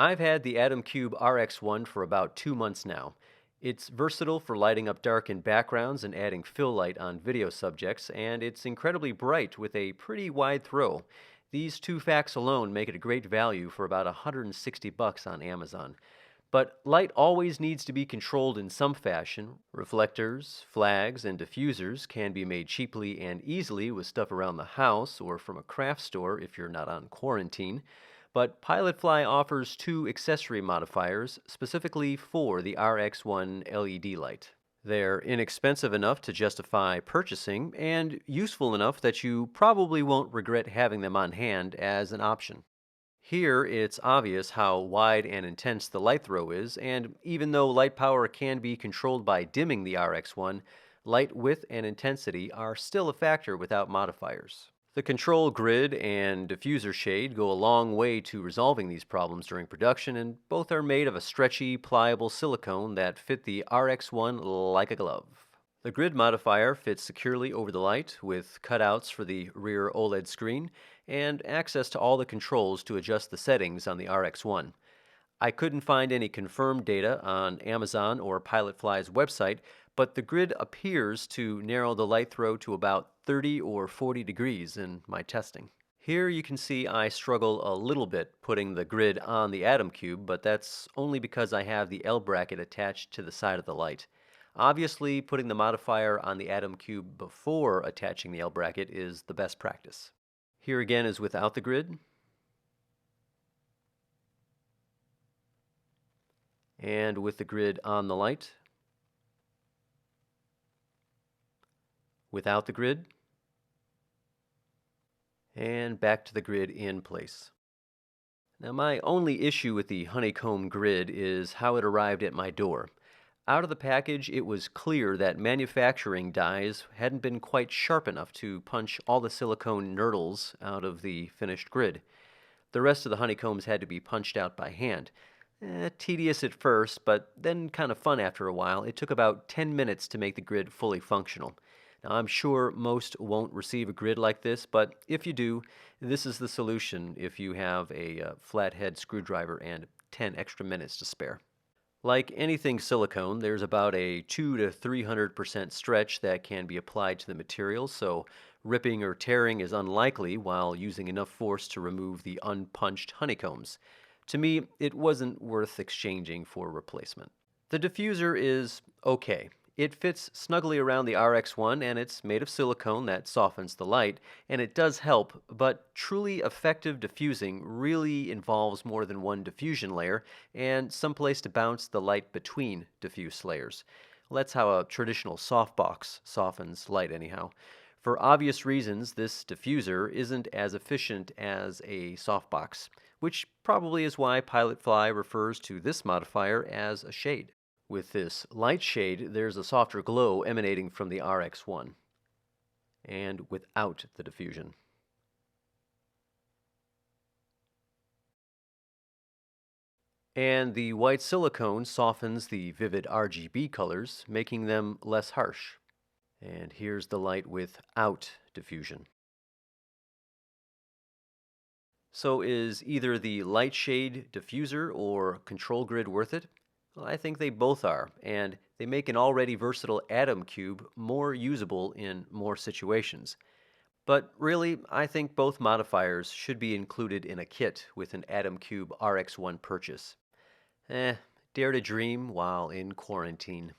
I've had the AtomCube Rx1 for about 2 months now. It's versatile for lighting up darkened backgrounds and adding fill light on video subjects, and it's incredibly bright with a pretty wide throw. These two facts alone make it a great value for about $160 on Amazon. But light always needs to be controlled in some fashion. Reflectors, flags, and diffusers can be made cheaply and easily with stuff around the house or from a craft store if you're not on quarantine. But PilotFly offers two accessory modifiers specifically for the RX1 LED light. They're inexpensive enough to justify purchasing and useful enough that you probably won't regret having them on hand as an option. Here, it's obvious how wide and intense the light throw is, and even though light power can be controlled by dimming the RX1, light width and intensity are still a factor without modifiers. The control grid and diffuser shade go a long way to resolving these problems during production, and both are made of a stretchy, pliable silicone that fit the RX1 like a glove. The grid modifier fits securely over the light with cutouts for the rear OLED screen and access to all the controls to adjust the settings on the RX1. I couldn't find any confirmed data on Amazon or PilotFly's website, but the grid appears to narrow the light throw to about 30 or 40 degrees in my testing. Here you can see I struggle a little bit putting the grid on the Atom Cube, but that's only because I have the L bracket attached to the side of the light. Obviously, putting the modifier on the Atom Cube before attaching the L bracket is the best practice. Here again is without the grid. And with the grid on the light. Without the grid. And back to the grid in place. Now my only issue with the honeycomb grid is how it arrived at my door. Out of the package, it was clear that manufacturing dies hadn't been quite sharp enough to punch all the silicone nurdles out of the finished grid. The rest of the honeycombs had to be punched out by hand. Tedious at first, but then kind of fun after a while. It took about 10 minutes to make the grid fully functional. Now, I'm sure most won't receive a grid like this, but if you do, this is the solution if you have a flathead screwdriver and 10 extra minutes to spare. Like anything silicone, there's about a 2 to 300% stretch that can be applied to the material, so ripping or tearing is unlikely while using enough force to remove the unpunched honeycombs. To me, it wasn't worth exchanging for replacement. The diffuser is okay. It fits snugly around the RX1 and it's made of silicone that softens the light, and it does help, but truly effective diffusing really involves more than one diffusion layer and some place to bounce the light between diffuse layers. Well, that's how a traditional softbox softens light anyhow. For obvious reasons, this diffuser isn't as efficient as a softbox, which probably is why PilotFly refers to this modifier as a shade. With this light shade, there's a softer glow emanating from the RX1, and without the diffusion. And the white silicone softens the vivid RGB colors, making them less harsh. And here's the light without diffusion. So is either the light shade diffuser or control grid worth it? Well, I think they both are, and they make an already versatile Atom Cube more usable in more situations. But really, I think both modifiers should be included in a kit with an Atom Cube RX1 purchase. Dare to dream while in quarantine.